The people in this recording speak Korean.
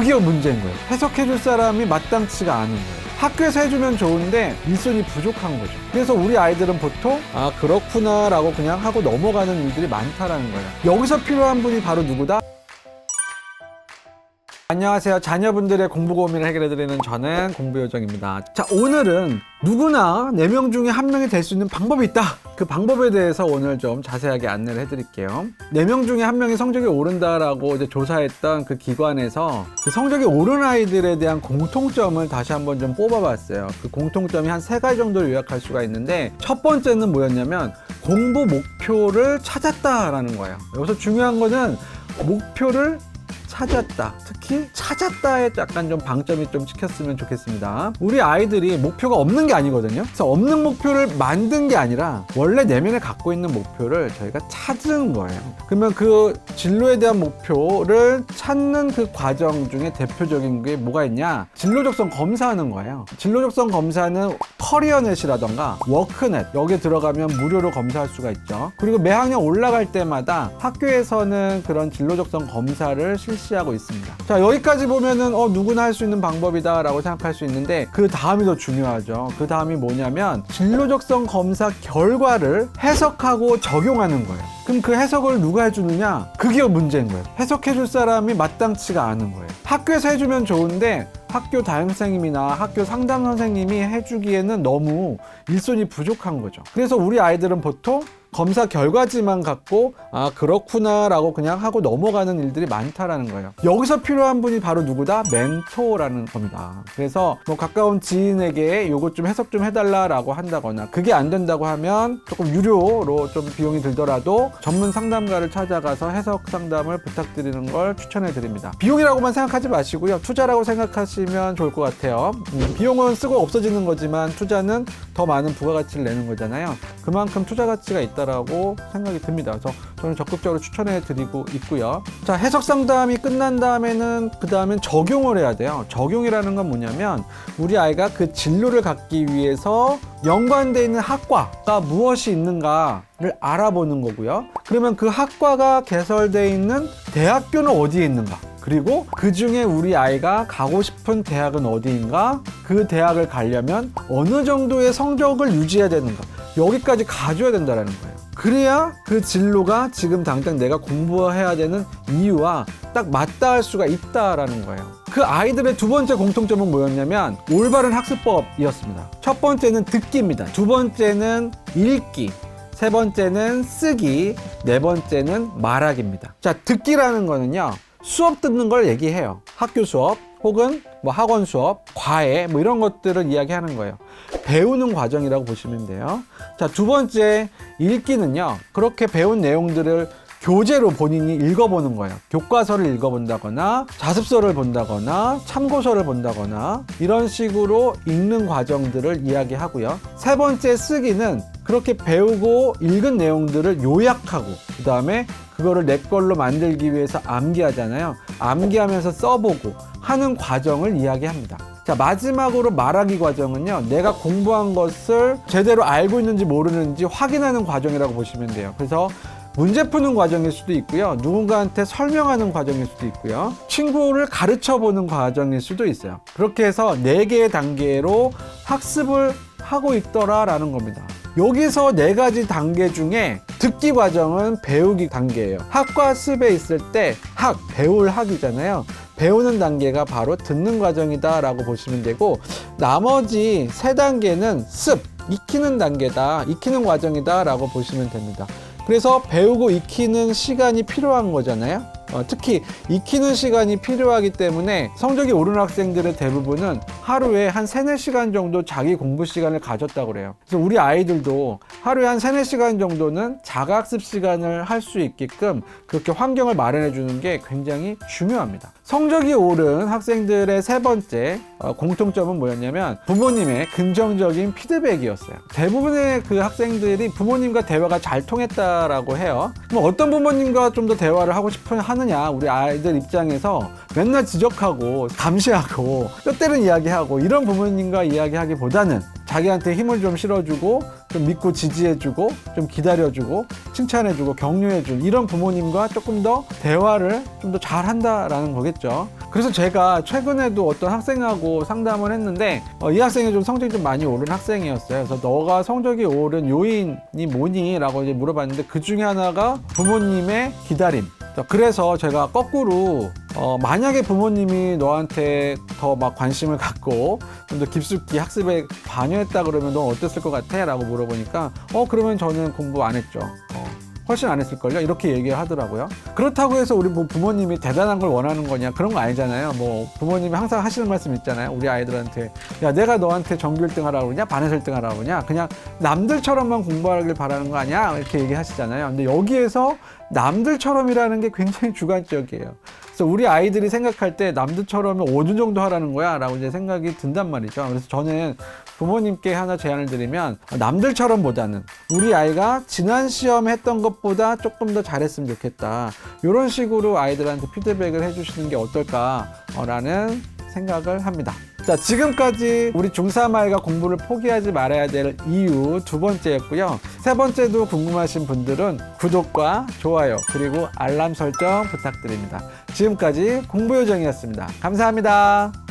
그게 문제인 거예요. 해석해줄 사람이 마땅치가 않은 거예요. 학교에서 해주면 좋은데 일손이 부족한 거죠. 그래서 우리 아이들은 보통 아 그렇구나 라고 그냥 하고 넘어가는 일들이 많다라는 거예요. 여기서 필요한 분이 바로 누구다? 안녕하세요. 자녀분들의 공부 고민을 해결해드리는 저는 공부요정입니다. 자, 오늘은 누구나 4명 중에 1명이 될 수 있는 방법이 있다. 그 방법에 대해서 오늘 좀 자세하게 안내를 해드릴게요. 4명 중에 1명이 성적이 오른다라고 이제 조사했던 그 기관에서 그 성적이 오른 아이들에 대한 공통점을 다시 한번 좀 뽑아봤어요. 그 공통점이 한 3가지 정도를 요약할 수가 있는데, 첫 번째는 뭐였냐면 공부 목표를 찾았다라는 거예요. 여기서 중요한 거는 목표를 찾았다. 특히 찾았다에 약간 좀 방점이 좀 찍혔으면 좋겠습니다. 우리 아이들이 목표가 없는 게 아니거든요. 그래서 없는 목표를 만든 게 아니라 원래 내면에 갖고 있는 목표를 저희가 찾은 거예요. 그러면 그 진로에 대한 목표를 찾는 그 과정 중에 대표적인 게 뭐가 있냐? 진로적성 검사하는 거예요. 진로적성 검사는 커리어넷이라던가 워크넷 여기에 들어가면 무료로 검사할 수가 있죠. 그리고 매학년 올라갈 때마다 학교에서는 그런 진로적성 검사를 실시하고 있습니다. 자, 여기까지 보면은 누구나 할 수 있는 방법이다 라고 생각할 수 있는데, 그 다음이 더 중요하죠. 그 다음이 뭐냐면 진로적성 검사 결과를 해석하고 적용하는 거예요. 그럼 그 해석을 누가 해주느냐? 그게 문제인 거예요. 해석해줄 사람이 마땅치가 않은 거예요. 학교에서 해주면 좋은데 학교 담임선생님이나 학교 상담 선생님이 해주기에는 너무 일손이 부족한 거죠. 그래서 우리 아이들은 보통 검사 결과지만 갖고 아 그렇구나 라고 그냥 하고 넘어가는 일들이 많다라는 거예요. 여기서 필요한 분이 바로 누구다? 멘토라는 겁니다. 그래서 뭐 가까운 지인에게 요것 좀 해석 좀 해달라 라고 한다거나, 그게 안 된다고 하면 조금 유료로 좀 비용이 들더라도 전문 상담가를 찾아가서 해석 상담을 부탁드리는 걸 추천해 드립니다. 비용이라고만 생각하지 마시고요, 투자라고 생각하시면 좋을 것 같아요. 비용은 쓰고 없어지는 거지만 투자는 더 많은 부가가치를 내는 거잖아요. 그만큼 투자 가치가 있다라고 생각이 듭니다. 그래서 저는 적극적으로 추천해 드리고 있고요. 자, 해석 상담이 끝난 다음에는 그 다음엔 적용을 해야 돼요. 적용이라는 건 뭐냐면 우리 아이가 그 진로를 갖기 위해서 연관되어 있는 학과가 무엇이 있는가를 알아보는 거고요. 그러면 그 학과가 개설되어 있는 대학교는 어디에 있는가, 그리고 그 중에 우리 아이가 가고 싶은 대학은 어디인가, 그 대학을 가려면 어느 정도의 성적을 유지해야 되는가, 여기까지 가져야 된다는 거예요. 그래야 그 진로가 지금 당장 내가 공부해야 되는 이유와 딱 맞닿을 수가 있다라는 거예요. 그 아이들의 두 번째 공통점은 뭐였냐면 올바른 학습법이었습니다. 첫 번째는 듣기입니다. 두 번째는 읽기, 세 번째는 쓰기, 네 번째는 말하기입니다. 자, 듣기라는 거는요, 수업 듣는 걸 얘기해요. 학교 수업 혹은 뭐 학원 수업, 과외 뭐 이런 것들을 이야기하는 거예요. 배우는 과정이라고 보시면 돼요. 자, 두 번째 읽기는요, 그렇게 배운 내용들을 교재로 본인이 읽어보는 거예요. 교과서를 읽어본다거나 자습서를 본다거나 참고서를 본다거나 이런 식으로 읽는 과정들을 이야기하고요. 세 번째 쓰기는 그렇게 배우고 읽은 내용들을 요약하고 그 다음에 그거를 내 걸로 만들기 위해서 암기하잖아요. 암기하면서 써보고 하는 과정을 이야기합니다. 자, 마지막으로 말하기 과정은요, 내가 공부한 것을 제대로 알고 있는지 모르는지 확인하는 과정이라고 보시면 돼요. 그래서 문제 푸는 과정일 수도 있고요, 누군가한테 설명하는 과정일 수도 있고요, 친구를 가르쳐 보는 과정일 수도 있어요. 그렇게 해서 4개의 단계로 학습을 하고 있더라라는 겁니다. 여기서 4가지 단계 중에 듣기 과정은 배우기 단계예요. 학과 습에 있을 때 배울 학이잖아요. 배우는 단계가 바로 듣는 과정이다 라고 보시면 되고, 나머지 3단계는 습, 익히는 단계다, 익히는 과정이다 라고 보시면 됩니다. 그래서 배우고 익히는 시간이 필요한 거잖아요. 특히 익히는 시간이 필요하기 때문에 성적이 오르는 학생들의 대부분은 하루에 한 3-4시간 정도 자기 공부 시간을 가졌다고 그래요. 그래서 우리 아이들도 하루에 한 3-4시간 정도는 자가학습 시간을 할 수 있게끔 그렇게 환경을 마련해 주는 게 굉장히 중요합니다. 성적이 오른 학생들의 세 번째 공통점은 뭐였냐면 부모님의 긍정적인 피드백이었어요. 대부분의 그 학생들이 부모님과 대화가 잘 통했다라고 해요. 그럼 어떤 부모님과 좀 더 대화를 하고 싶어 하느냐, 우리 아이들 입장에서 맨날 지적하고 감시하고 때때는 이야기하고 이런 부모님과 이야기하기보다는 자기한테 힘을 좀 실어주고 좀 믿고 지지해주고 좀 기다려주고 칭찬해주고 격려해주는 이런 부모님과 조금 더 대화를 좀 더 잘한다라는 거겠죠. 그래서 제가 최근에도 어떤 학생하고 상담을 했는데 이 학생이 좀 성적이 좀 많이 오른 학생이었어요. 그래서 너가 성적이 오른 요인이 뭐니? 라고 이제 물어봤는데 그 중에 하나가 부모님의 기다림. 그래서 제가 거꾸로 만약에 부모님이 너한테 더 막 관심을 갖고 좀 더 깊숙이 학습에 관여했다 그러면 넌 어땠을 것 같아? 라고 물어보니까 그러면 저는 공부 안 했죠. 훨씬 안 했을걸요? 이렇게 얘기를 하더라고요. 그렇다고 해서 우리 뭐 부모님이 대단한 걸 원하는 거냐? 그런 거 아니잖아요. 뭐 부모님이 항상 하시는 말씀 있잖아요. 우리 아이들한테. 야, 내가 너한테 전교 1등 하라고 그러냐? 반에서 1등 하라고 그러냐? 그냥 남들처럼만 공부하길 바라는 거 아니야? 이렇게 얘기하시잖아요. 근데 여기에서 남들처럼이라는 게 굉장히 주관적이에요. 그래서 우리 아이들이 생각할 때 남들처럼 어느 정도 하라는 거야? 라고 이제 생각이 든단 말이죠. 그래서 저는 부모님께 하나 제안을 드리면 남들처럼보다는 우리 아이가 지난 시험 했던 것보다 조금 더 잘했으면 좋겠다. 이런 식으로 아이들한테 피드백을 해주시는 게 어떨까라는 생각을 합니다. 자, 지금까지 우리 중3 아이가 공부를 포기하지 말아야 될 이유 2번째였고요. 3번째도 궁금하신 분들은 구독과 좋아요 그리고 알람 설정 부탁드립니다. 지금까지 공부요정이었습니다. 감사합니다.